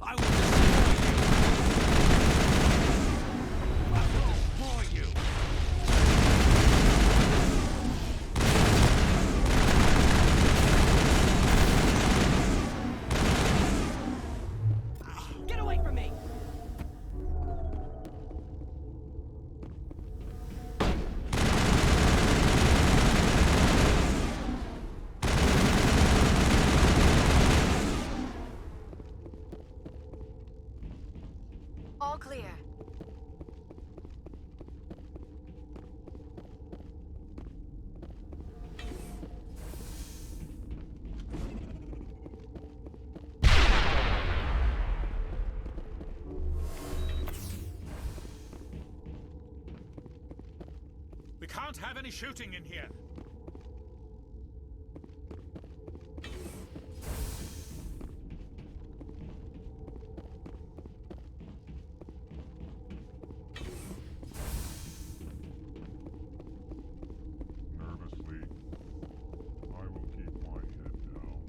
I will destroy you. Get away from me! All clear. We can't have any shooting in here. Nervously, I will keep my head down.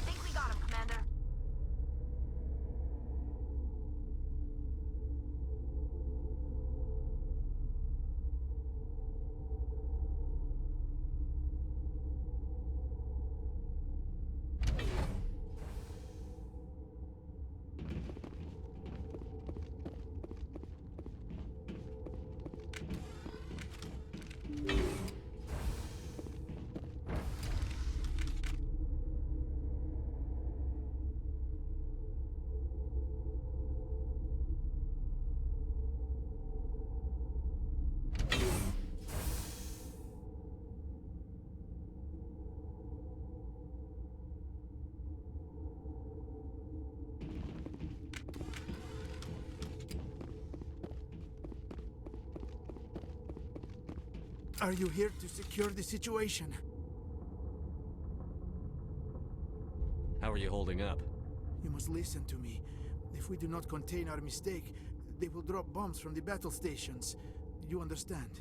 Think we got him, Commander. Are you here to secure the situation? How are you holding up? You must listen to me. If we do not contain our mistake, they will drop bombs from the battle stations. You understand?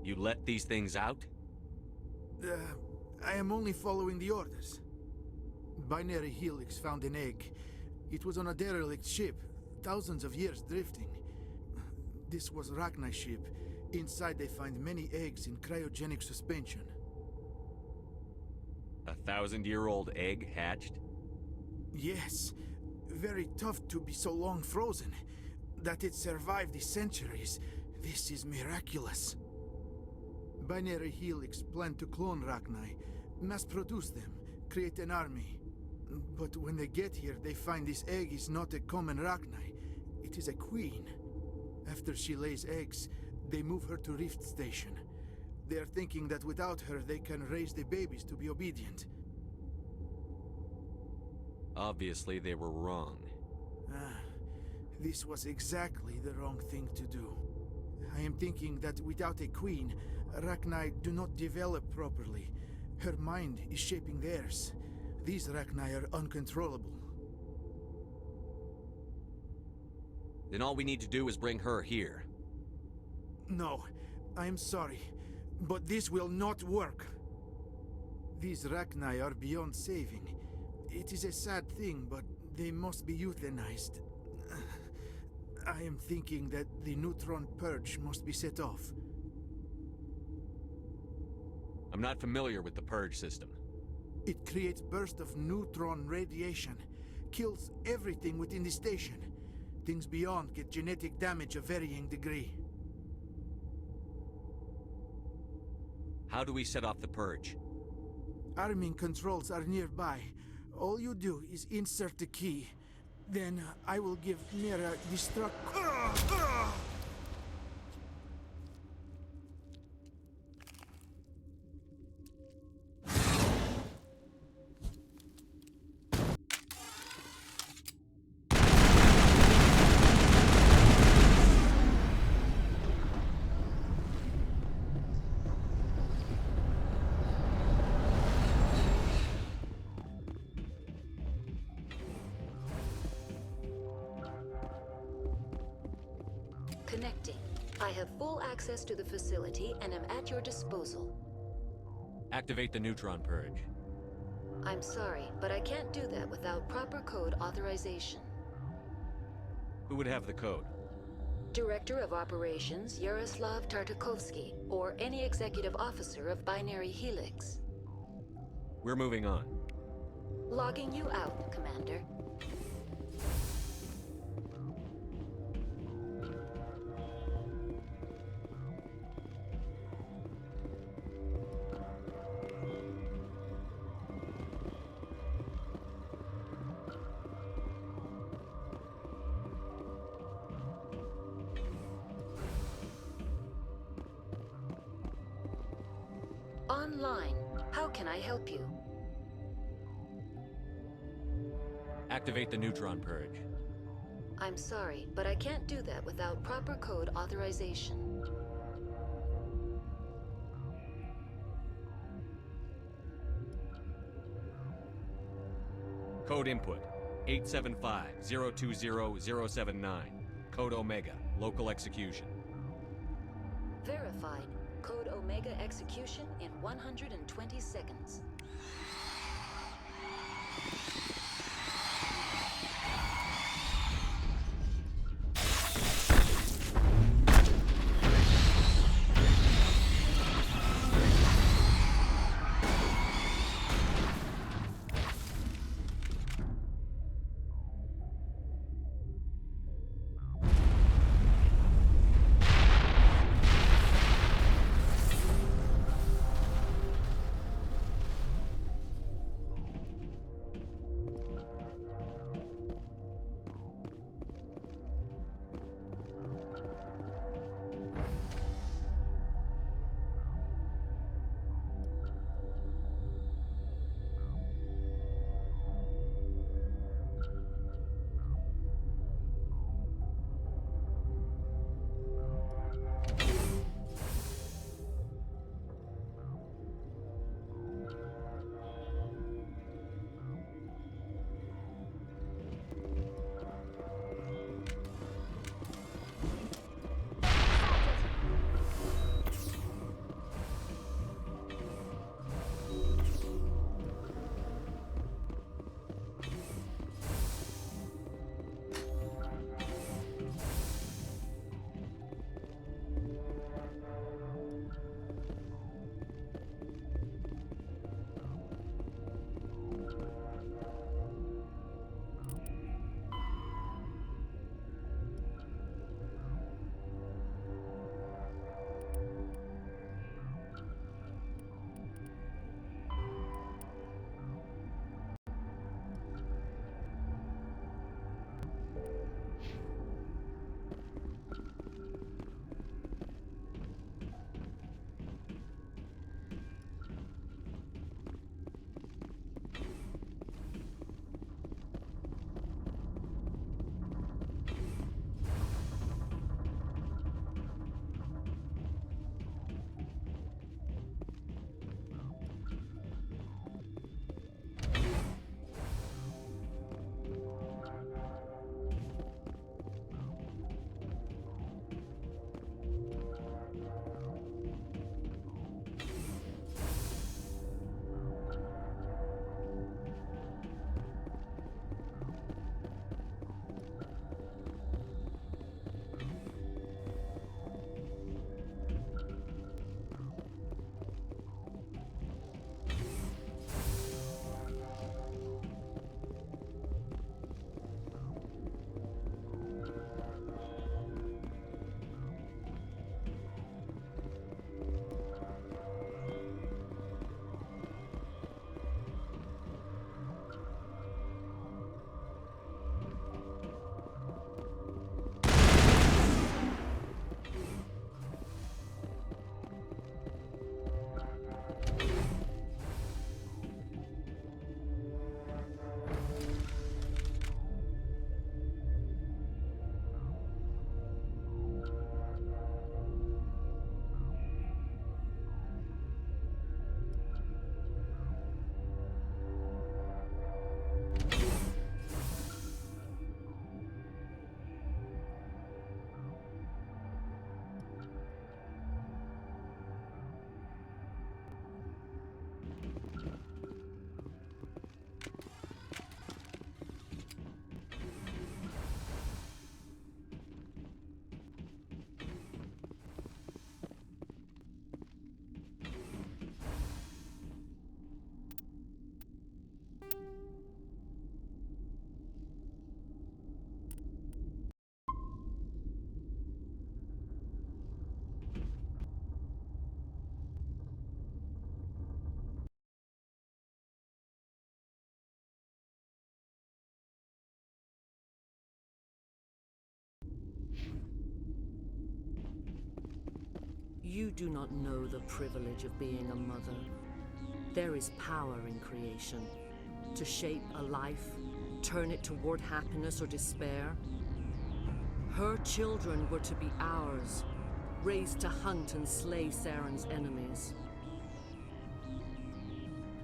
You let these things out? I am only following the orders. Binary Helix found an egg. It was on a derelict ship, thousands of years drifting. This was Rachni's ship. Inside they find many eggs in cryogenic suspension. 1,000-year-old egg hatched? Yes. Very tough to be so long frozen. That it survived the centuries. This is miraculous. Binary Helix planned to clone Rachni, mass produce them, create an army. But when they get here, they find this egg is not a common Rachni. It is a queen. After she lays eggs, they move her to Rift Station. They are thinking that without her, they can raise the babies to be obedient. Obviously, they were wrong. This was exactly the wrong thing to do. I am thinking that without a queen, Rachni do not develop properly. Her mind is shaping theirs. These Rachni are uncontrollable. Then all we need to do is bring her here. No, I am sorry, but this will not work. These Rachni are beyond saving. It is a sad thing, but they must be euthanized. I am thinking that the neutron purge must be set off. I'm not familiar with the purge system. It creates bursts of neutron radiation, kills everything within the station. Things beyond get genetic damage of varying degree. How do we set off the purge? Arming controls are nearby. All you do is insert the key. Then I will give Mira destruct... Connecting. I have full access to the facility and am at your disposal. Activate the neutron purge. I'm sorry, but I can't do that without proper code authorization. Who would have the code? Director of Operations Yaroslav Tartakovsky, or any executive officer of Binary Helix. We're moving on. Logging you out, Commander. Online. How can I help you? Activate the neutron purge. I'm sorry, but I can't do that without proper code authorization. Code input 875-020-079. Code Omega. Local execution. Verified. Code Omega execution in 120 seconds. You do not know the privilege of being a mother. There is power in creation. To shape a life, turn it toward happiness or despair. Her children were to be ours, raised to hunt and slay Saren's enemies.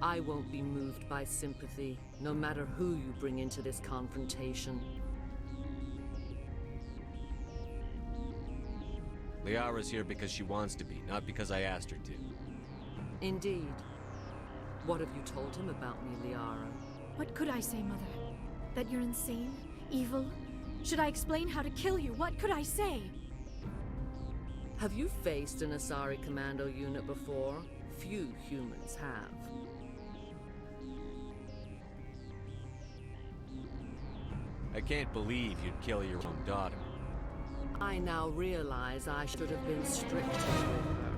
I won't be moved by sympathy, no matter who you bring into this confrontation. Liara's here because she wants to be, not because I asked her to. Indeed. What have you told him about me, Liara? What could I say, Mother? That you're insane? Evil? Should I explain how to kill you? What could I say? Have you faced an Asari commando unit before? Few humans have. I can't believe you'd kill your own daughter. I now realize I should have been stricter with her.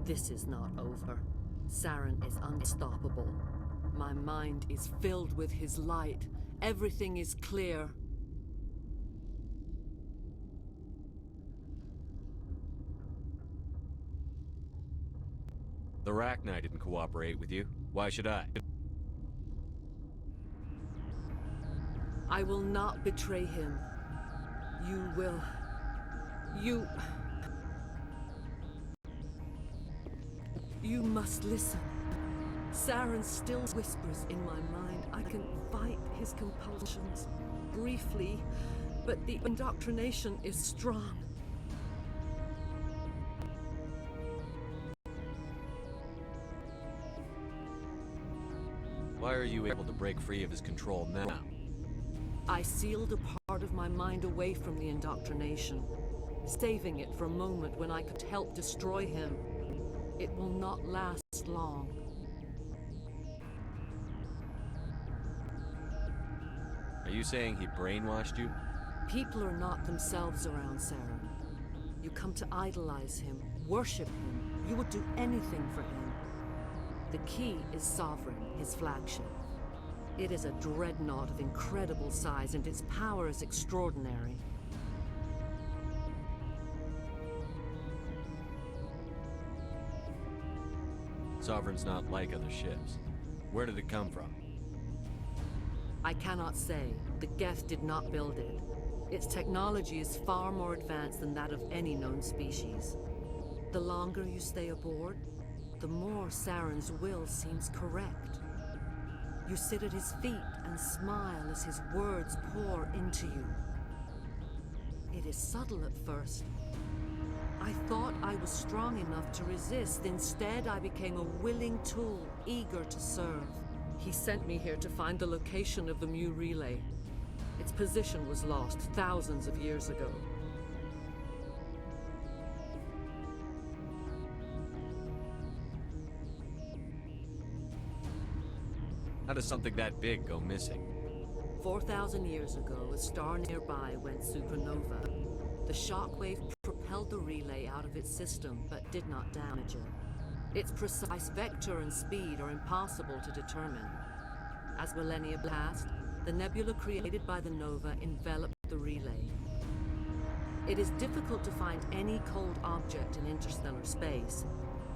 This is not over. Saren is unstoppable. My mind is filled with his light. Everything is clear. The Rachni didn't cooperate with you. Why should I? I will not betray him. You will. You must listen. Saren still whispers in my mind. I can fight his compulsions. Briefly, but the indoctrination is strong. Why are you able to break free of his control now? I sealed a part of my mind away from the indoctrination, saving it for a moment when I could help destroy him. It will not last long. Are you saying he brainwashed you? People are not themselves around Saren. You come to idolize him, worship him. You would do anything for him. The key is Sovereign, his flagship. It is a dreadnought of incredible size, and its power is extraordinary. Sovereign's not like other ships. Where did it come from? I cannot say. The Geth did not build it. Its technology is far more advanced than that of any known species. The longer you stay aboard, the more Saren's will seems correct. You sit at his feet and smile as his words pour into you. It is subtle at first. I thought I was strong enough to resist. Instead, I became a willing tool, eager to serve. He sent me here to find the location of the Mu relay. Its position was lost thousands of years ago. How does something that big go missing? 4,000 years ago, a star nearby went supernova. The shockwave propelled the relay out of its system, but did not damage it. Its precise vector and speed are impossible to determine. As millennia passed, the nebula created by the nova enveloped the relay. It is difficult to find any cold object in interstellar space,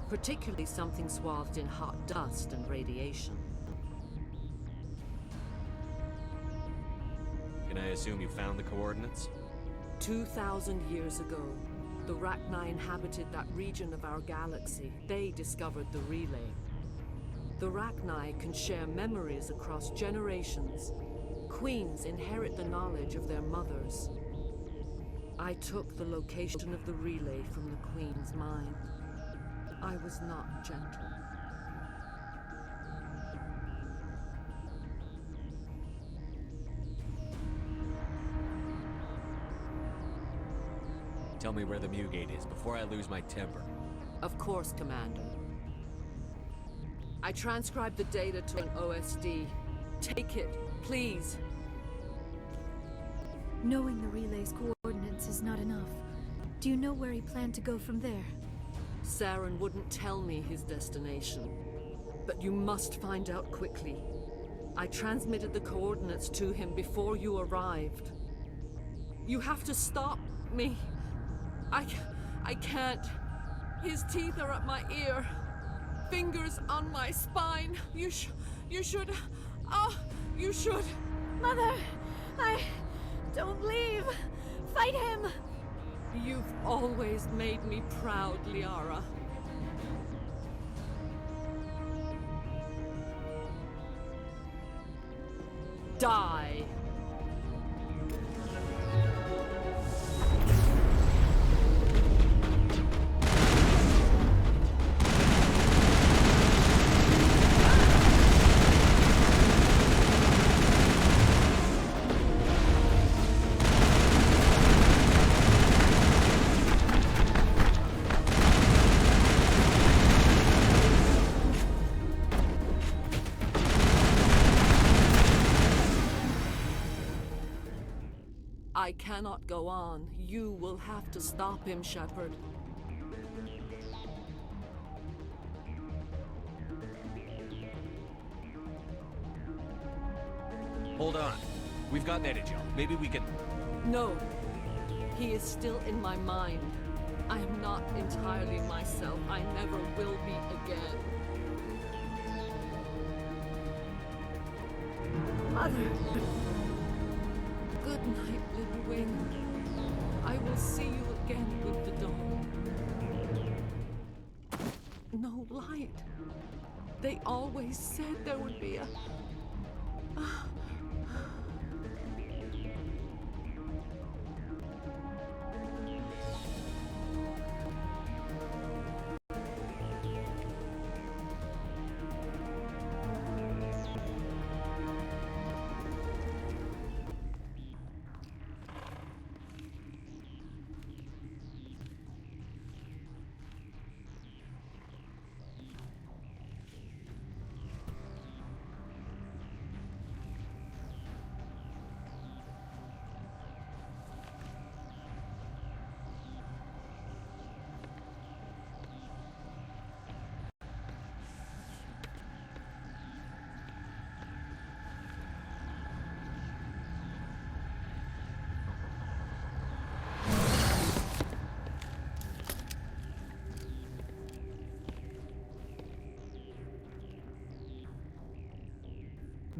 particularly something swathed in hot dust and radiation. Can I assume you found the coordinates? 2,000 years ago, the Rachni inhabited that region of our galaxy. They discovered the relay. The Rachni can share memories across generations. Queens inherit the knowledge of their mothers. I took the location of the relay from the Queen's mind. I was not gentle. Tell me where the Mu Gate is before I lose my temper. Of course, Commander. I transcribed the data to an OSD. Take it, please. Knowing the relay's coordinates is not enough. Do you know where he planned to go from there? Saren wouldn't tell me his destination. But you must find out quickly. I transmitted the coordinates to him before you arrived. You have to stop me. I can't. His teeth are at my ear. Fingers on my spine. You should. You should. Mother! Don't leave! Fight him! You've always made me proud, Liara. Die! I cannot go on. You will have to stop him, Shepard. Hold on. We've got Netagel. Maybe we can... No. He is still in my mind. I am not entirely myself. I never will be again. Mother! Good night, little wing. I will see you again with the dawn. No light. They always said there would be a...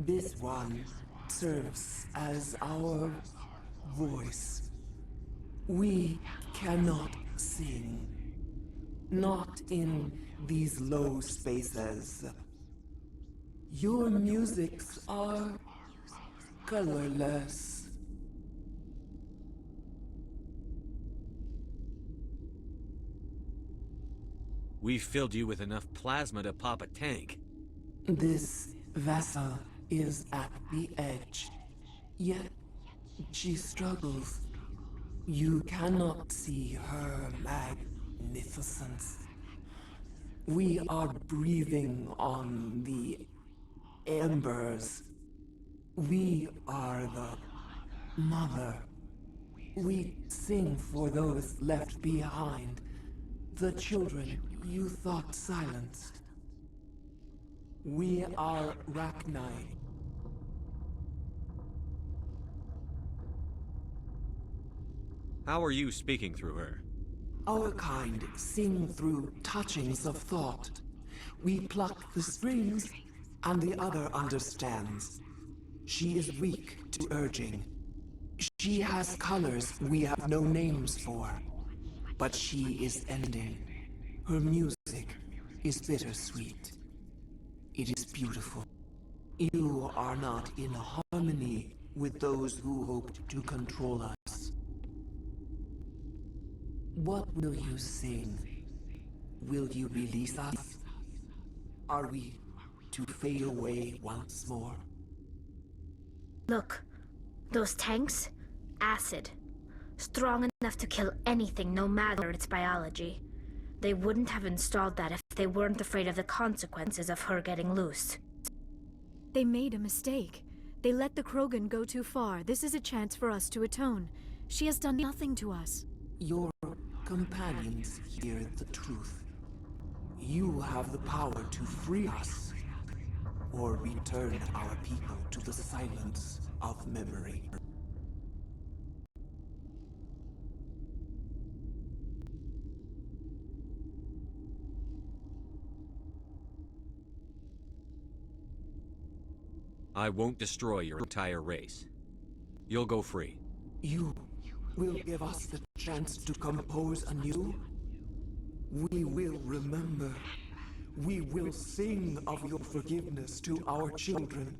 This one serves as our voice. We cannot sing. Not in these low spaces. Your musics are colorless. We've filled you with enough plasma to pop a tank. This vessel is at the edge, yet she struggles. You cannot see her magnificence. We are breathing on the embers. We are the mother. We sing for those left behind, the children you thought silenced. We are Rachni. How are you speaking through her? Our kind sing through touchings of thought. We pluck the strings, and the other understands. She is weak to urging. She has colors we have no names for. But she is ending. Her music is bittersweet. It is beautiful. You are not in harmony with those who hoped to control us. What will you sing? Will you release us? Are we to fade away once more? Look, those tanks? Acid. Strong enough to kill anything, no matter its biology. They wouldn't have installed that if they weren't afraid of the consequences of her getting loose. They made a mistake. They let the Krogan go too far. This is a chance for us to atone. She has done nothing to us. Your companions hear the truth. You have the power to free us, or return our people to the silence of memory. I won't destroy your entire race. You'll go free. You will give us the chance to compose anew? We will remember. We will sing of your forgiveness to our children.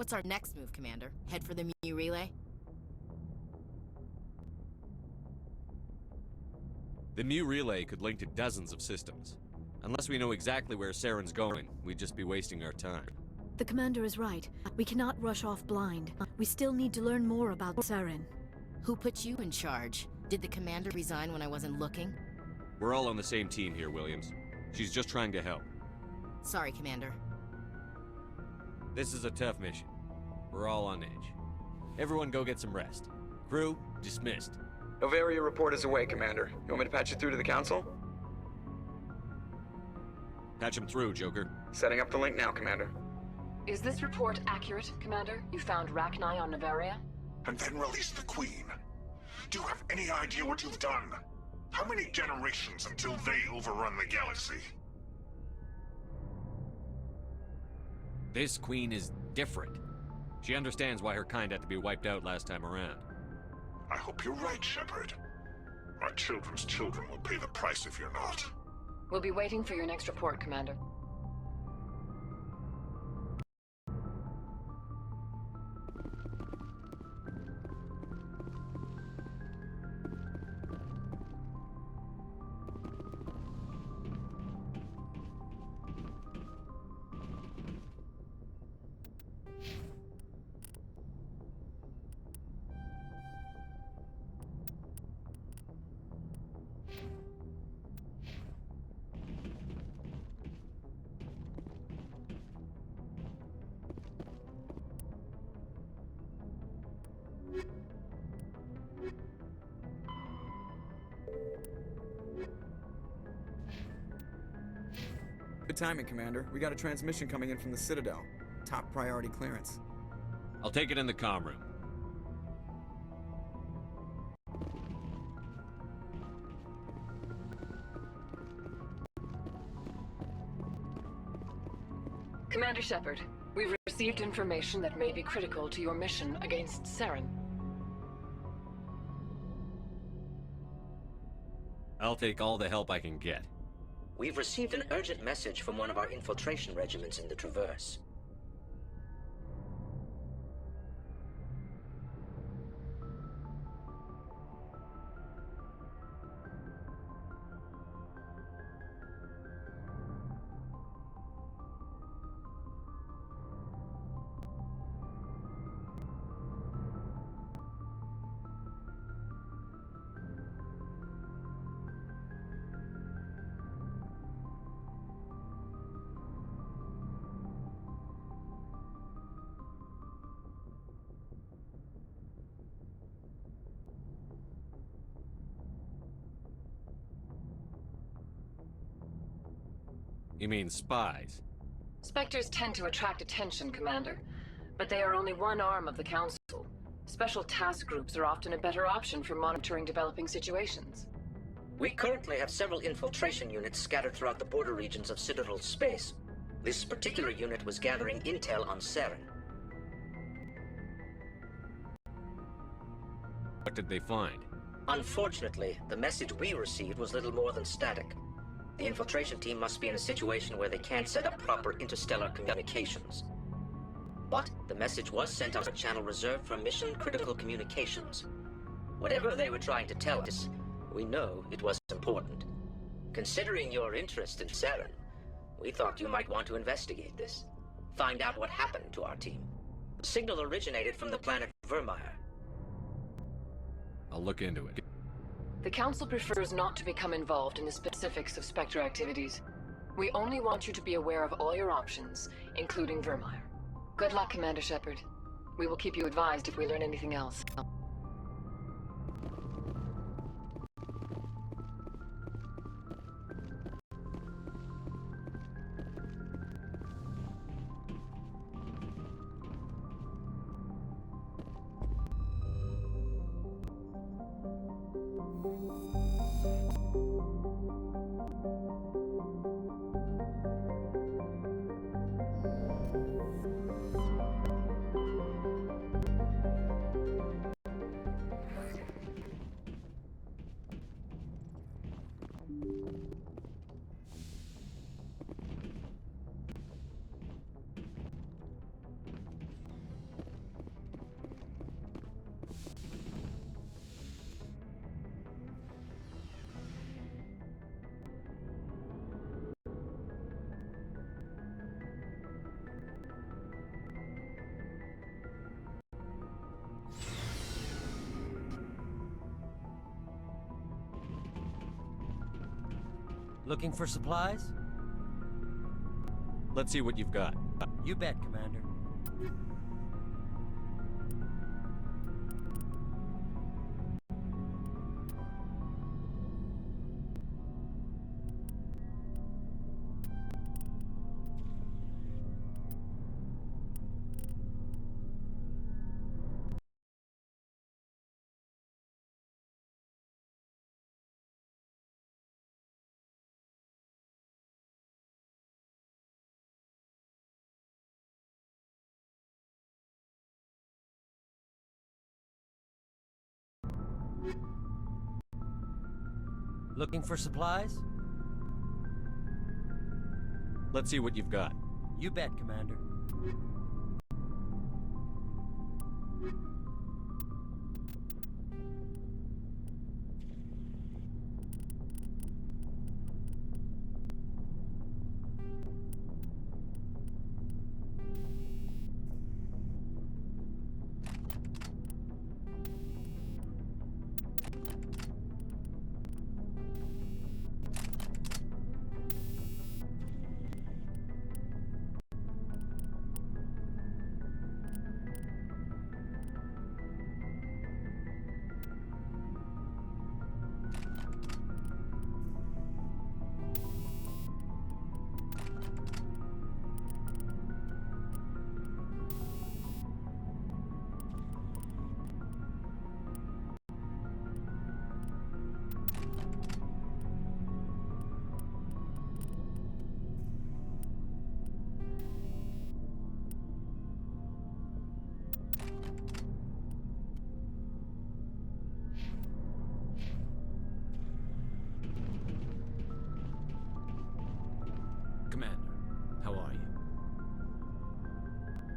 What's our next move, Commander? Head for the Mu Relay? The Mu Relay could link to dozens of systems. Unless we know exactly where Saren's going, we'd just be wasting our time. The commander is right. We cannot rush off blind. We still need to learn more about Saren. Who put you in charge? Did the commander resign when I wasn't looking? We're all on the same team here, Williams. She's just trying to help. Sorry, Commander. This is a tough mission. We're all on edge. Everyone go get some rest. Crew, dismissed. Novaria report is away, Commander. You want me to patch you through to the Council? Patch him through, Joker. Setting up the link now, Commander. Is this report accurate, Commander? You found Rachni on Novaria? And then released the Queen. Do you have any idea what you've done? How many generations until they overrun the galaxy? This Queen is different. She understands why her kind had to be wiped out last time around. I hope you're right, Shepard. Our children's children will pay the price if you're not. We'll be waiting for your next report, Commander. Good timing, Commander. We got a transmission coming in from the Citadel. Top priority clearance. I'll take it in the comm room. Commander Shepard, we've received information that may be critical to your mission against Saren. I'll take all the help I can get. We've received an urgent message from one of our infiltration regiments in the Traverse. You mean spies? Spectres tend to attract attention, Commander, but they are only one arm of the Council. Special task groups are often a better option for monitoring developing situations. We currently have several infiltration units scattered throughout the border regions of Citadel space. This particular unit was gathering intel on Saren. What did they find? Unfortunately, the message we received was little more than static. The infiltration team must be in a situation where they can't set up proper interstellar communications. But the message was sent on a channel reserved for mission-critical communications. Whatever they were trying to tell us, we know it was important. Considering your interest in Saren, we thought you might want to investigate this. Find out what happened to our team. The signal originated from the planet Vermeer. I'll look into it. The Council prefers not to become involved in the specifics of Spectre activities. We only want you to be aware of all your options, including Vermeer. Good luck, Commander Shepard. We will keep you advised if we learn anything else. Looking for supplies? Let's see what you've got. You bet, Commander. Looking for supplies? Let's see what you've got. You bet, Commander. Commander, how are you?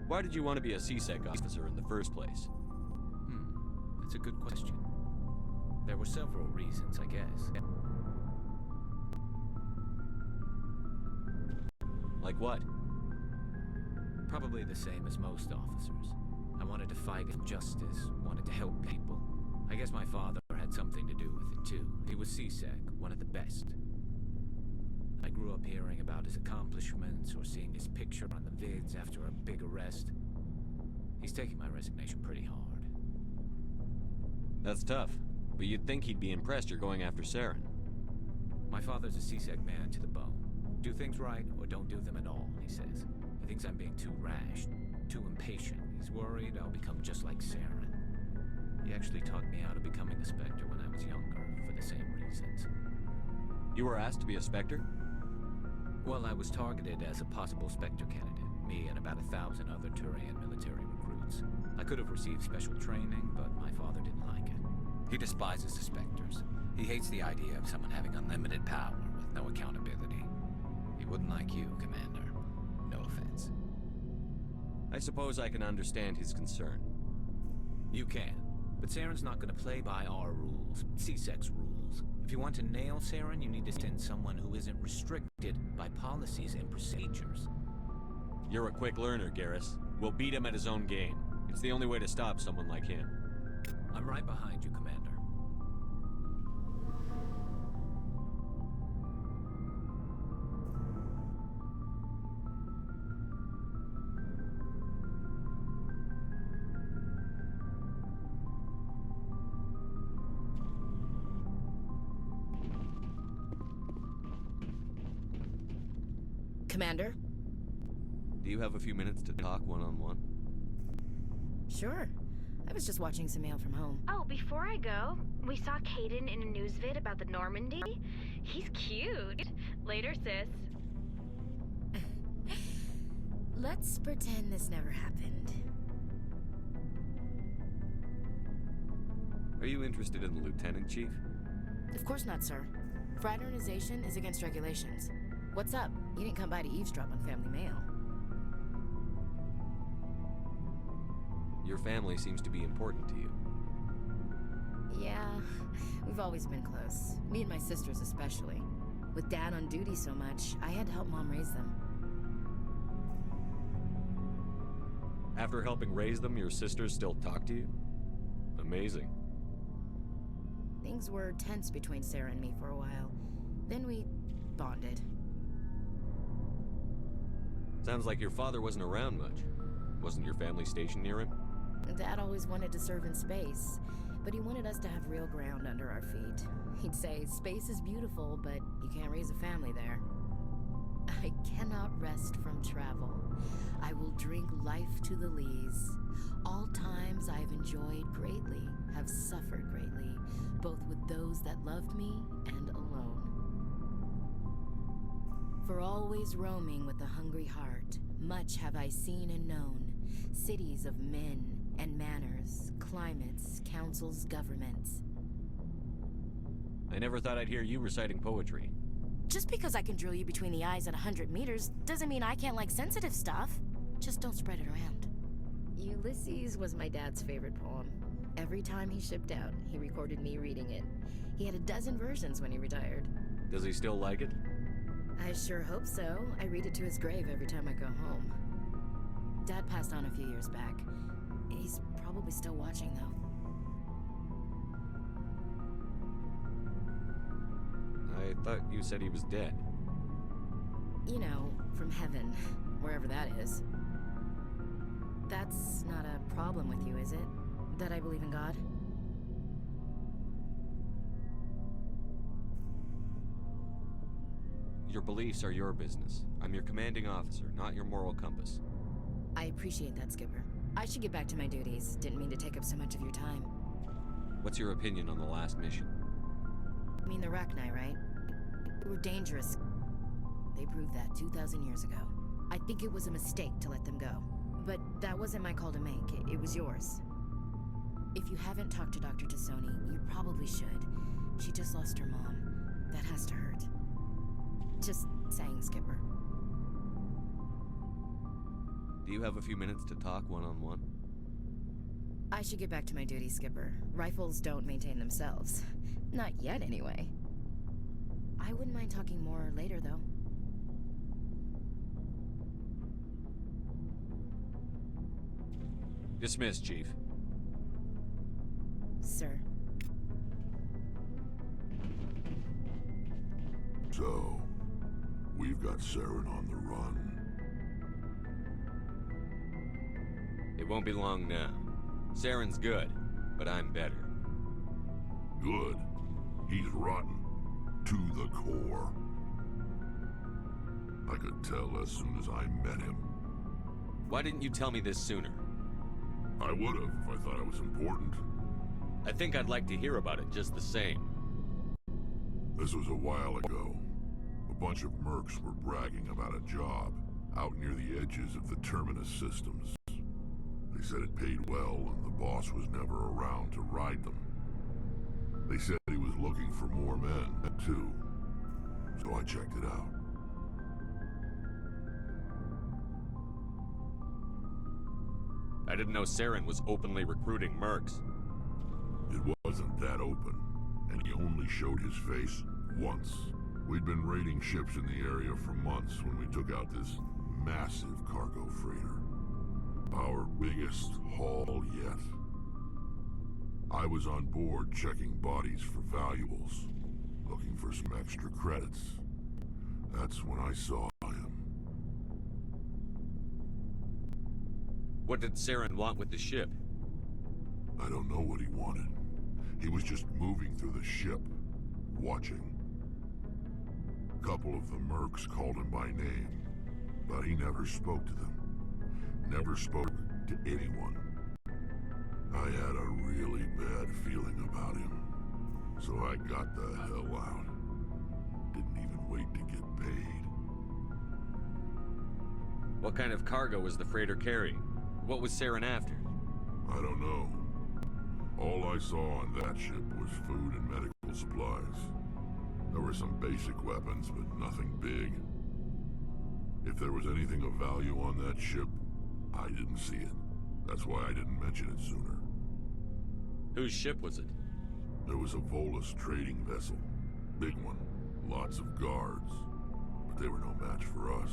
Why did you want to be a CSEC officer in the first place? That's a good question. There were several reasons, I guess. Like what? Probably the same as most officers. I wanted to fight injustice, wanted to help people. I guess my father had something to do with it too. He was CSEC, one of the best. I grew up hearing about his accomplishments or seeing his picture on the vids after a big arrest. He's taking my resignation pretty hard. That's tough, but you'd think he'd be impressed you're going after Saren. My father's a CSEC man to the bone. Do things right or don't do them at all, he says. He thinks I'm being too rash, too impatient. He's worried I'll become just like Saren. He actually talked me out of becoming a Spectre when I was younger, for the same reasons. You were asked to be a Spectre? Well, I was targeted as a possible Spectre candidate, me and about 1,000 other Turian military recruits. I could have received special training, but my father didn't like it. He despises the Spectres. He hates the idea of someone having unlimited power with no accountability. He wouldn't like you, Commander. No offense. I suppose I can understand his concern. You can, but Saren's not going to play by our rules, CSEC's rules. If you want to nail Saren, you need to send someone who isn't restricted by policies and procedures. You're a quick learner, Garrus. We'll beat him at his own game. It's the only way to stop someone like him. I'm right behind you, Commander. Commander? Do you have a few minutes to talk one-on-one? Sure. I was just watching some mail from home. Oh, before I go, we saw Caden in a news vid about the Normandy. He's cute. Later, sis. Let's pretend this never happened. Are you interested in the Lieutenant Chief? Of course not, sir. Fraternization is against regulations. What's up? You didn't come by to eavesdrop on family mail. Your family seems to be important to you. Yeah, we've always been close. Me and my sisters especially. With Dad on duty so much, I had to help Mom raise them. After helping raise them, your sisters still talk to you? Amazing. Things were tense between Sarah and me for a while. Then we bonded. Sounds like your father wasn't around much. Wasn't your family stationed near him? Dad always wanted to serve in space, but he wanted us to have real ground under our feet. He'd say, space is beautiful, but you can't raise a family there. I cannot rest from travel. I will drink life to the lees. All times I have enjoyed greatly, have suffered greatly, both with those that loved me and alone. For always roaming with a hungry heart, much have I seen and known, cities of men and manners, climates, councils, governments. I never thought I'd hear you reciting poetry. Just because I can drill you between the eyes at 100 meters doesn't mean I can't like sensitive stuff. Just don't spread it around. Ulysses was my dad's favorite poem. Every time he shipped out, he recorded me reading it. He had a dozen versions when he retired. Does he still like it? I sure hope so. I read it to his grave every time I go home. Dad passed on a few years back. He's probably still watching, though. I thought you said he was dead. You know, from heaven, wherever that is. That's not a problem with you, is it? That I believe in God? Your beliefs are your business. I'm your commanding officer, not your moral compass. I appreciate that, Skipper. I should get back to my duties. Didn't mean to take up so much of your time. What's your opinion on the last mission? You mean the Rachni, right? They were dangerous. They proved that 2,000 years ago. I think it was a mistake to let them go. But that wasn't my call to make. It was yours. If you haven't talked to Dr. Tassoni, you probably should. She just lost her mom. That has to hurt. Just saying, Skipper. Do you have a few minutes to talk one-on-one? I should get back to my duty, Skipper. Rifles don't maintain themselves. Not yet, anyway. I wouldn't mind talking more later, though. Dismissed, Chief. Sir. So, we've got Saren on the run. It won't be long now. Saren's good, but I'm better. Good. He's rotten. To the core. I could tell as soon as I met him. Why didn't you tell me this sooner? I would have if I thought it was important. I think I'd like to hear about it just the same. This was a while ago. A bunch of mercs were bragging about a job out near the edges of the Terminus systems. They said it paid well and the boss was never around to ride them. They said he was looking for more men, too. So I checked it out. I didn't know Saren was openly recruiting mercs. It wasn't that open, and he only showed his face once. We'd been raiding ships in the area for months when we took out this massive cargo freighter. Our biggest haul yet. I was on board checking bodies for valuables, looking for some extra credits. That's when I saw him. What did Saren want with the ship? I don't know what he wanted. He was just moving through the ship, watching. A couple of the mercs called him by name, but he never spoke to them. Never spoke to anyone. I had a really bad feeling about him, so I got the hell out. Didn't even wait to get paid. What kind of cargo was the freighter carrying? What was Saren after? I don't know. All I saw on that ship was food and medical supplies. There were some basic weapons, but nothing big. If there was anything of value on that ship, I didn't see it. That's why I didn't mention it sooner. Whose ship was it? There was a Volus trading vessel. Big one. Lots of guards. But they were no match for us.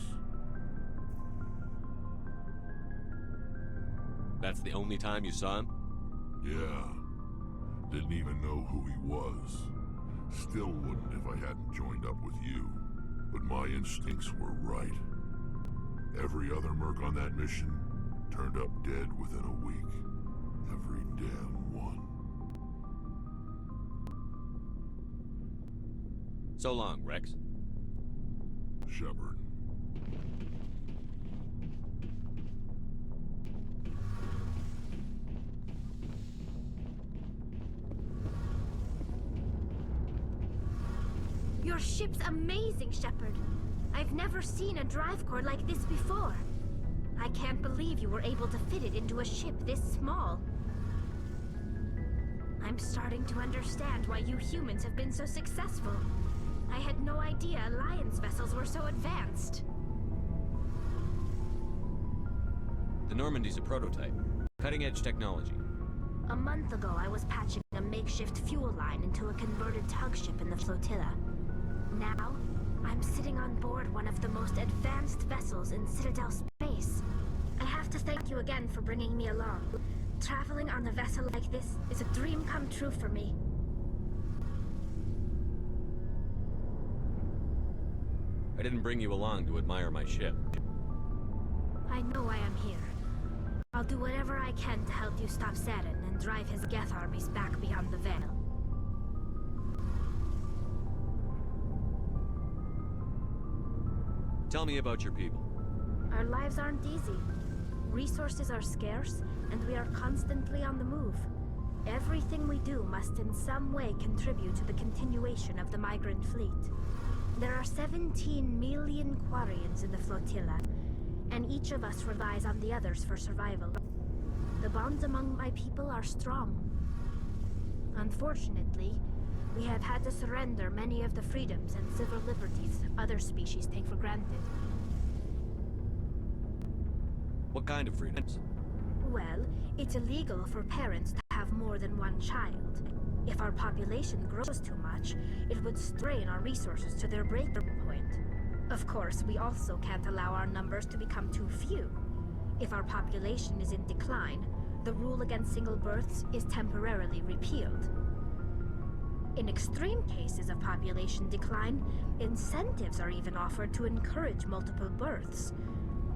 That's the only time you saw him? Yeah. Didn't even know who he was. Still wouldn't if I hadn't joined up with you. But my instincts were right. Every other merc on that mission turned up dead within a week. Every damn one. So long, Rex. Shepard. Your ship's amazing, Shepard. I've never seen a drive core like this before. I can't believe you were able to fit it into a ship this small. I'm starting to understand why you humans have been so successful. I had no idea Alliance vessels were so advanced. The Normandy's a prototype. Cutting-edge technology. A month ago, I was patching a makeshift fuel line into a converted tug ship in the flotilla. Now, I'm sitting on board one of the most advanced vessels in Citadel space. I have to thank you again for bringing me along. Traveling on a vessel like this is a dream come true for me. I didn't bring you along to admire my ship. I know I am here. I'll do whatever I can to help you stop Saren and drive his Geth armies back beyond the Veil. Tell me about your people. Our lives aren't easy. Resources are scarce, and we are constantly on the move. Everything we do must in some way contribute to the continuation of the migrant fleet. There are 17 million Quarians in the flotilla, and each of us relies on the others for survival. The bonds among my people are strong. Unfortunately, we have had to surrender many of the freedoms and civil liberties other species take for granted. What kind of freedoms? Well, it's illegal for parents to have more than one child. If our population grows too much, it would strain our resources to their breaking point. Of course, we also can't allow our numbers to become too few. If our population is in decline, the rule against single births is temporarily repealed. In extreme cases of population decline, incentives are even offered to encourage multiple births,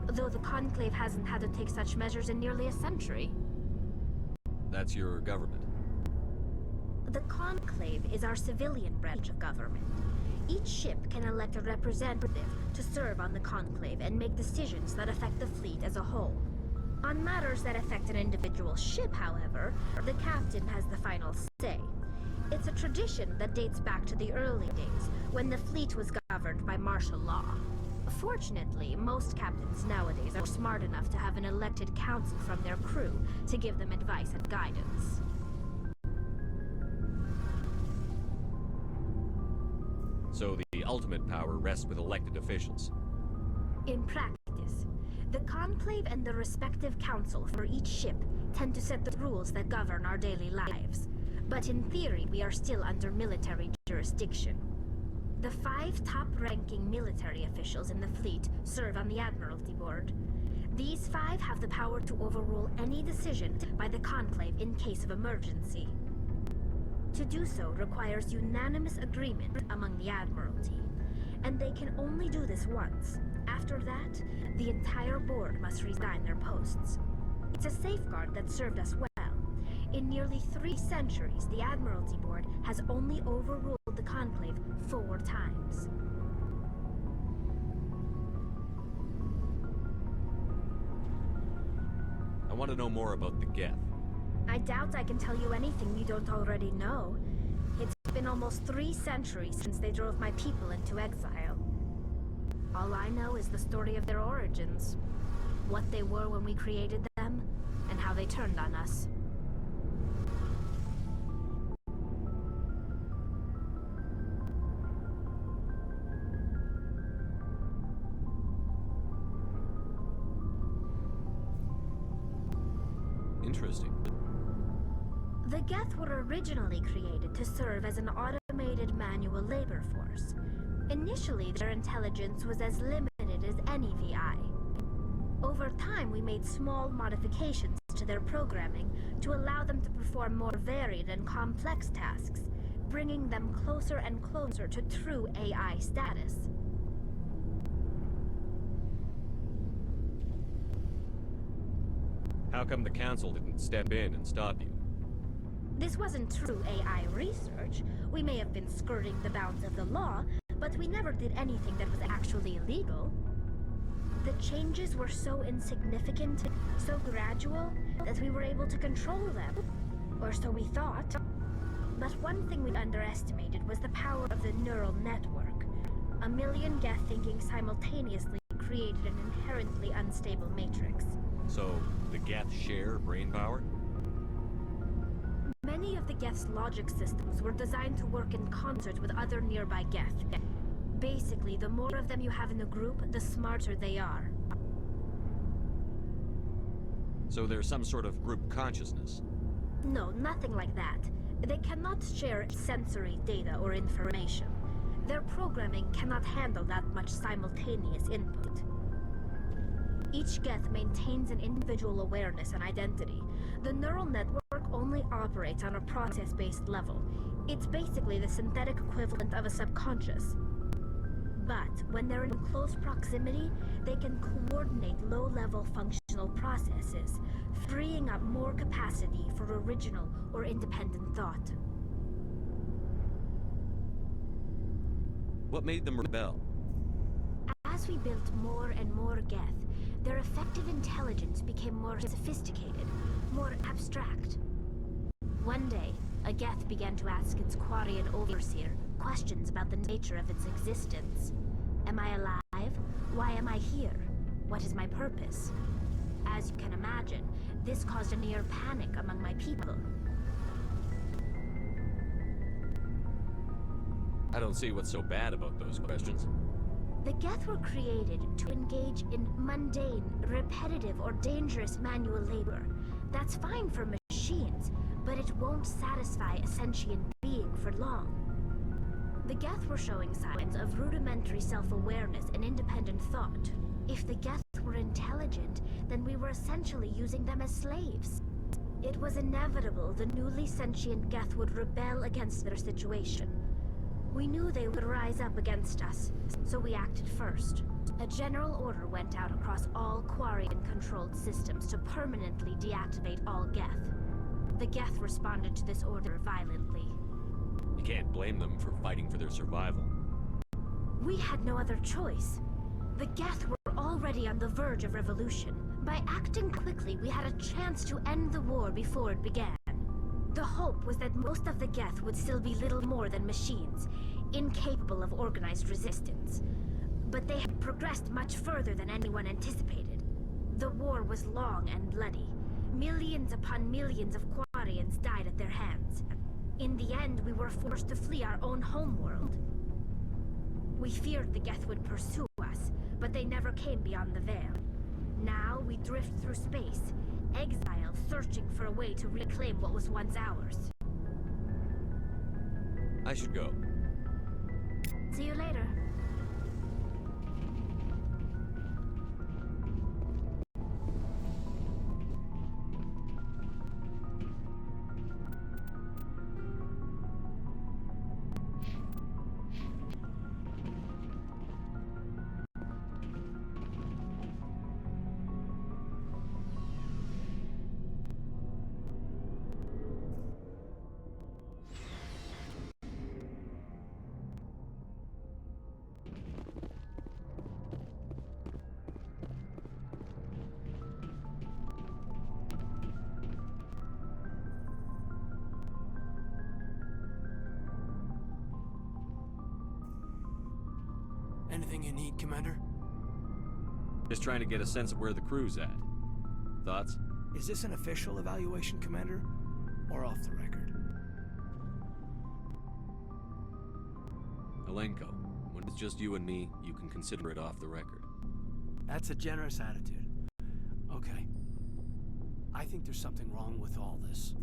though the Conclave hasn't had to take such measures in nearly a century. That's your government. The Conclave is our civilian branch of government. Each ship can elect a representative to serve on the Conclave and make decisions that affect the fleet as a whole. On matters that affect an individual ship, however, the captain has the final say. It's a tradition that dates back to the early days, when the fleet was governed by martial law. Fortunately, most captains nowadays are smart enough to have an elected council from their crew to give them advice and guidance. So the ultimate power rests with elected officials. In practice, the Conclave and the respective council for each ship tend to set the rules that govern our daily lives. But in theory, we are still under military jurisdiction. The 5 top-ranking military officials in the fleet serve on the Admiralty Board. These 5 have the power to overrule any decision by the Conclave in case of emergency. To do so requires unanimous agreement among the Admiralty, and they can only do this once. After that, the entire board must resign their posts. It's a safeguard that served us well. In nearly 3 centuries, the Admiralty Board has only overruled the Conclave 4 times. I want to know more about the Geth. I doubt I can tell you anything you don't already know. It's been almost 3 centuries since they drove my people into exile. All I know is the story of their origins, what they were when we created them, and how they turned on us. Interesting. The Geth were originally created to serve as an automated manual labor force. Initially, their intelligence was as limited as any VI. Over time, we made small modifications to their programming to allow them to perform more varied and complex tasks, bringing them closer and closer to true AI status. How come the Council didn't step in and stop you? This wasn't true AI research. We may have been skirting the bounds of the law, but we never did anything that was actually illegal. The changes were so insignificant, so gradual, that we were able to control them. Or so we thought. But one thing we underestimated was the power of the neural network. A million Geth thinking simultaneously created an inherently unstable matrix. So, the Geth share brain power? Many of the Geth's logic systems were designed to work in concert with other nearby Geth. Basically, the more of them you have in a group, the smarter they are. So there's some sort of group consciousness? No, nothing like that. They cannot share sensory data or information. Their programming cannot handle that much simultaneous input. Each Geth maintains an individual awareness and identity. The neural network only operates on a process-based level. It's basically the synthetic equivalent of a subconscious. But when they're in close proximity, they can coordinate low-level functional processes, freeing up more capacity for original or independent thought. What made them rebel? As we built more and more Geth, their effective intelligence became more sophisticated, more abstract. One day, a Geth began to ask its Quarian overseer questions about the nature of its existence. Am I alive? Why am I here? What is my purpose? As you can imagine, this caused a near panic among my people. I don't see what's so bad about those questions. The Geth were created to engage in mundane, repetitive, or dangerous manual labor. That's fine for machines, but it won't satisfy a sentient being for long. The Geth were showing signs of rudimentary self-awareness and independent thought. If the Geth were intelligent, then we were essentially using them as slaves. It was inevitable the newly sentient Geth would rebel against their situation. We knew they would rise up against us, so we acted first. A general order went out across all Quarian-controlled systems to permanently deactivate all Geth. The Geth responded to this order violently. You can't blame them for fighting for their survival. We had no other choice. The Geth were already on the verge of revolution. By acting quickly, we had a chance to end the war before it began. The hope was that most of the Geth would still be little more than machines, incapable of organized resistance. But they had progressed much further than anyone anticipated. The war was long and bloody. Millions upon millions of Quarians died at their hands. In the end, we were forced to flee our own homeworld. We feared the Geth would pursue us, but they never came beyond the Veil. Now we drift through space, exiled, searching for a way to reclaim what was once ours. I should go. See you later. Anything you need, Commander? Just trying to get a sense of where the crew's at. Thoughts? Is this an official evaluation, Commander? Or off the record? Alenko, when it's just you and me, you can consider it off the record. That's a generous attitude. Okay. I think there's something wrong with all this.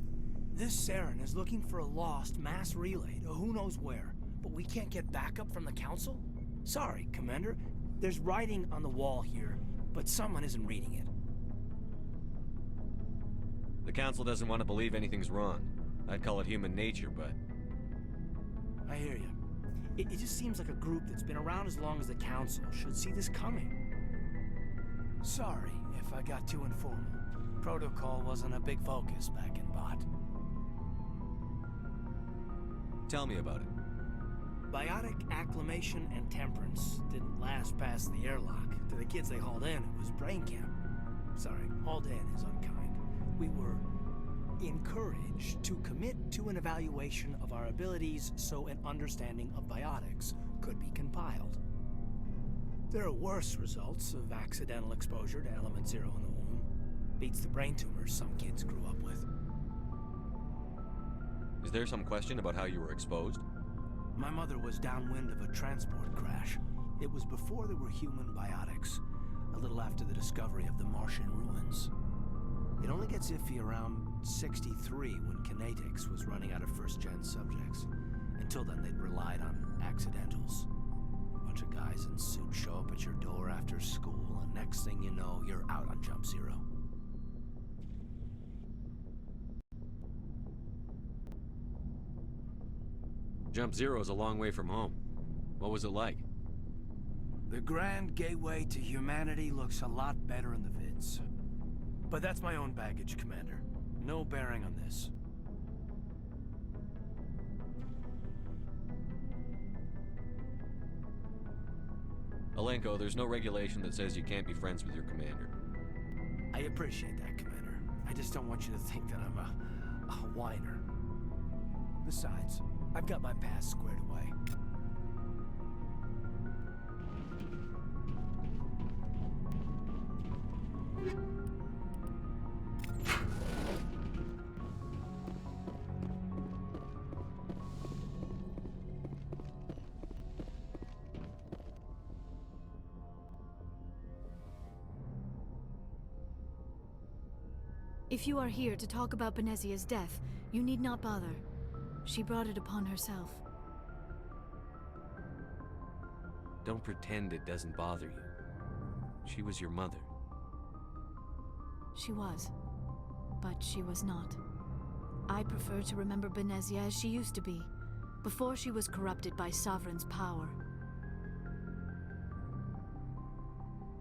This Saren is looking for a lost mass relay to who knows where, but we can't get backup from the Council? Sorry, Commander. There's writing on the wall here, but someone isn't reading it. The Council doesn't want to believe anything's wrong. I'd call it human nature, but... I hear you. It just seems like a group that's been around as long as the Council should see this coming. Sorry if I got too informal. Protocol wasn't a big focus back in Bot. Tell me about it. Biotic acclimation and temperance didn't last past the airlock. To the kids they hauled in, it was brain camp. Sorry, hauled in is unkind. We were encouraged to commit to an evaluation of our abilities so an understanding of biotics could be compiled. There are worse results of accidental exposure to Element Zero in the womb. Beats the brain tumors some kids grew up with. Is there some question about how you were exposed? My mother was downwind of a transport crash. It was before there were human biotics, a little after the discovery of the Martian ruins. It only gets iffy around 63 when Kinetics was running out of first-gen subjects. Until then, they'd relied on accidentals. A bunch of guys in suits show up at your door after school, and next thing you know, you're out on Jump Zero. Jump Zero is a long way from home. What was it like? The grand gateway to humanity looks a lot better in the vids. But that's my own baggage, Commander. No bearing on this. Alenko, there's no regulation that says you can't be friends with your commander. I appreciate that, Commander. I just don't want you to think that I'm a whiner. Besides, I've got my past squared away. If you are here to talk about Benezia's death, you need not bother. She brought it upon herself. Don't pretend it doesn't bother you. She was your mother. She was. But she was not. I prefer to remember Benezia as she used to be, before she was corrupted by Sovereign's power.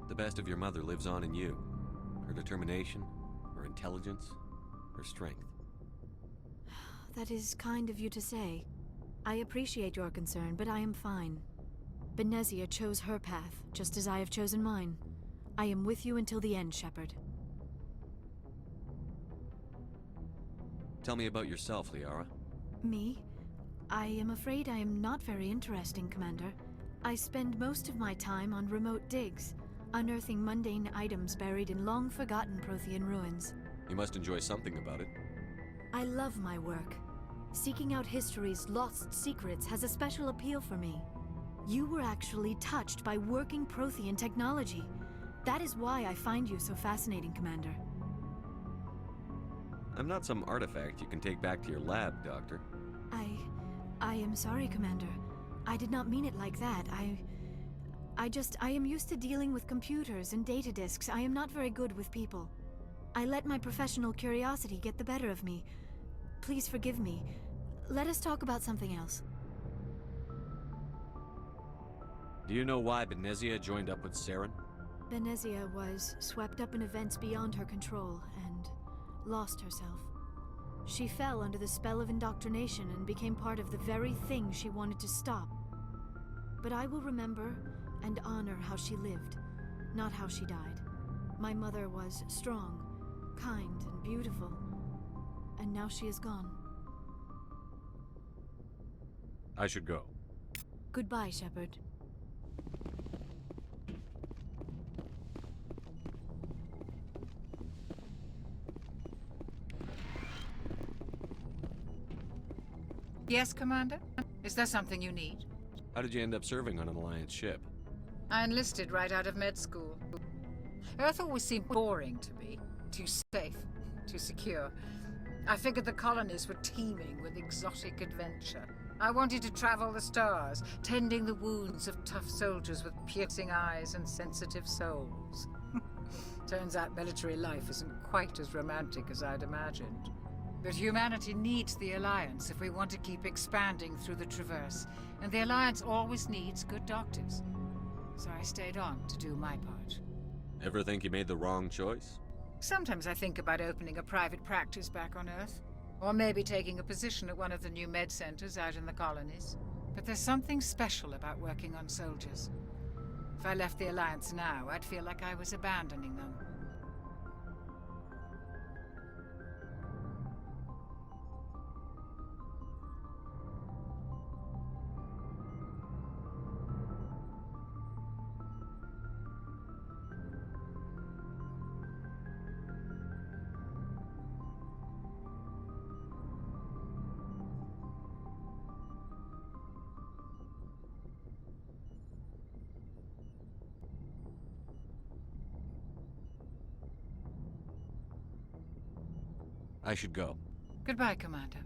The best of your mother lives on in you. Her determination, her intelligence, her strength. That is kind of you to say. I appreciate your concern, but I am fine. Benezia chose her path, just as I have chosen mine. I am with you until the end, Shepard. Tell me about yourself, Liara. Me? I am afraid I am not very interesting, Commander. I spend most of my time on remote digs, unearthing mundane items buried in long-forgotten Prothean ruins. You must enjoy something about it. I love my work. Seeking out history's lost secrets has a special appeal for me. You were actually touched by working Prothean technology. That is why I find you so fascinating, Commander. I'm not some artifact you can take back to your lab, Doctor. I am sorry, Commander. I did not mean it like that. I am used to dealing with computers and data disks. I am not very good with people. I let my professional curiosity get the better of me. Please forgive me. Let us talk about something else. Do you know why Benezia joined up with Saren? Benezia was swept up in events beyond her control and lost herself. She fell under the spell of indoctrination and became part of the very thing she wanted to stop. But I will remember and honor how she lived, not how she died. My mother was strong, kind, and beautiful, and now she is gone. I should go. Goodbye, Shepard. Yes, Commander? Is there something you need? How did you end up serving on an Alliance ship? I enlisted right out of med school. Earth always seemed boring to me. Too safe, too secure. I figured the colonies were teeming with exotic adventure. I wanted to travel the stars, tending the wounds of tough soldiers with piercing eyes and sensitive souls. Turns out military life isn't quite as romantic as I'd imagined. But humanity needs the Alliance if we want to keep expanding through the Traverse, and the Alliance always needs good doctors. So I stayed on to do my part. Ever think you made the wrong choice? Sometimes I think about opening a private practice back on Earth. Or maybe taking a position at one of the new med centers out in the colonies. But there's something special about working on soldiers. If I left the Alliance now, I'd feel like I was abandoning them. I should go. Goodbye, Commander.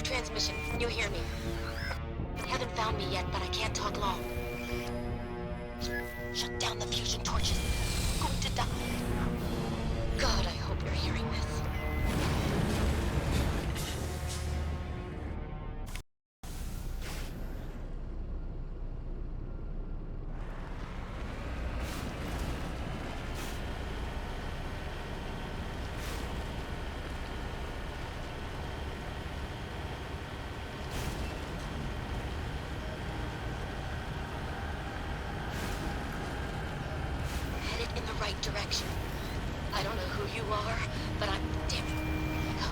transmission. Can you hear me? They haven't found me yet, but I can't talk long. Shut down the fusion torches. I'm going to die. God, I hope you're hearing this. Direction. I don't know who you are, but I'm damn. Go.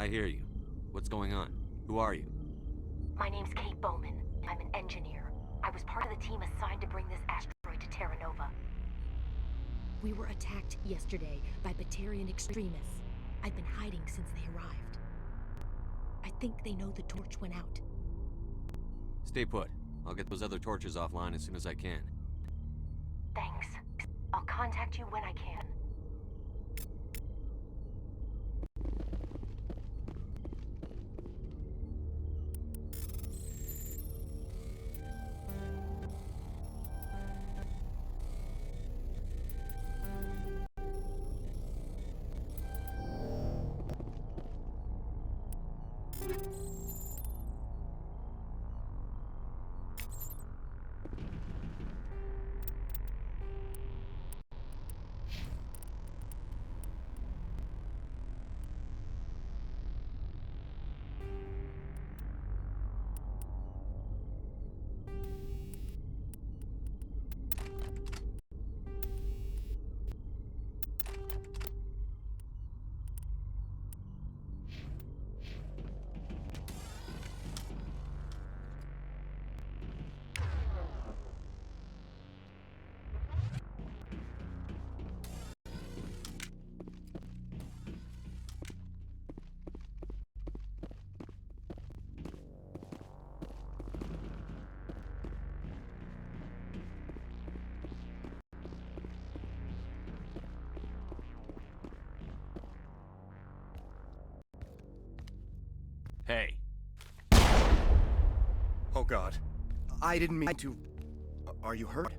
I hear you. What's going on? Who are you? My name's Kate Bowman. I'm an engineer. I was part of the team assigned to bring this asteroid to Terra Nova. We were attacked yesterday by Batarian extremists. I've been hiding since they arrived. I think they know the torch went out. Stay put. I'll get those other torches offline as soon as I can. Thanks. I'll contact you when I can. Hey. Oh God. I didn't mean to... Are you hurt?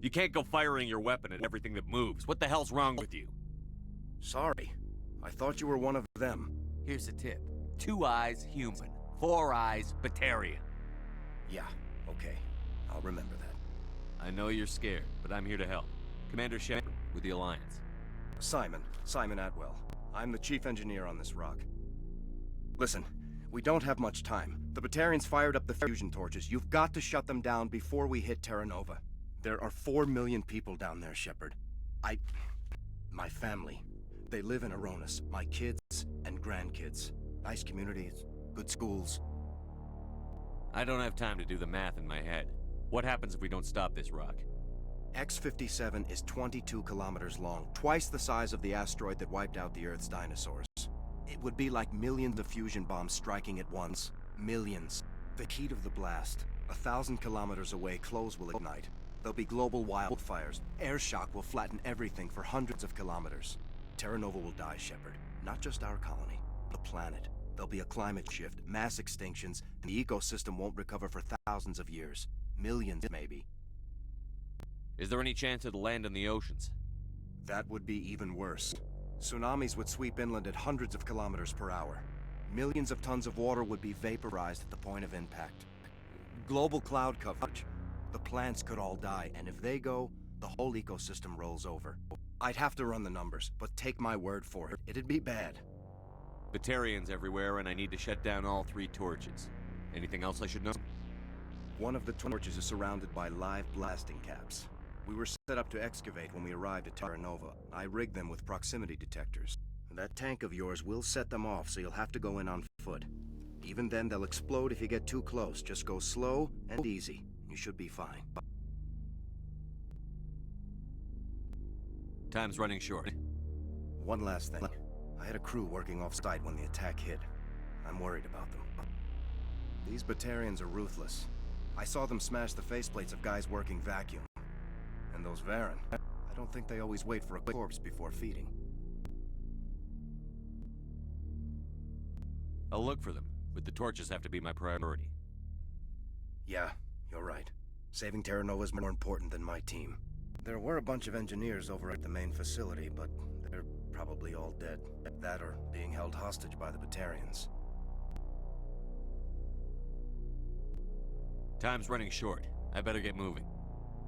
You can't go firing your weapon at everything that moves. What the hell's wrong with you? Sorry. I thought you were one of them. Here's a tip. 2 eyes, human. 4 eyes, Batarian. Yeah, okay. I'll remember that. I know you're scared, but I'm here to help. Commander Shepard, with the Alliance. Simon Atwell. I'm the chief engineer on this rock. Listen, we don't have much time. The Batarians fired up the fusion torches. You've got to shut them down before we hit Terra Nova. There are 4 million people down there, Shepard. My family. They live in Aronis. My kids and grandkids. Nice communities, good schools. I don't have time to do the math in my head. What happens if we don't stop this rock? X-57 is 22 kilometers long, twice the size of the asteroid that wiped out the Earth's dinosaurs. It would be like millions of fusion bombs striking at once. Millions. The heat of the blast. 1,000 kilometers away, clothes will ignite. There'll be global wildfires. Air shock will flatten everything for hundreds of kilometers. Terra Nova will die, Shepard. Not just our colony, the planet. There'll be a climate shift, mass extinctions, and the ecosystem won't recover for thousands of years. Millions, maybe. Is there any chance it'll land in the oceans? That would be even worse. Tsunamis would sweep inland at hundreds of kilometers per hour. Millions of tons of water would be vaporized at the point of impact. Global cloud coverage. The plants could all die, and if they go, the whole ecosystem rolls over. I'd have to run the numbers, but take my word for it, it'd be bad. Batarians everywhere, and I need to shut down all 3 torches. Anything else I should know? One of the torches is surrounded by live blasting caps. We were set up to excavate when we arrived at Terra Nova. I rigged them with proximity detectors. That tank of yours will set them off, so you'll have to go in on foot. Even then, they'll explode if you get too close. Just go slow and easy. You should be fine. Time's running short. One last thing. I had a crew working off-site when the attack hit. I'm worried about them. These Batarians are ruthless. I saw them smash the faceplates of guys working vacuum. And those Varen, I don't think they always wait for a corpse before feeding. I'll look for them, but the torches have to be my priority. Yeah, you're right. Saving Terra Nova is more important than my team. There were a bunch of engineers over at the main facility, but they're probably all dead. That or being held hostage by the Batarians. Time's running short. I better get moving.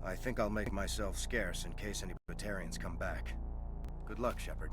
I think I'll make myself scarce in case any Batarians come back. Good luck, Shepard.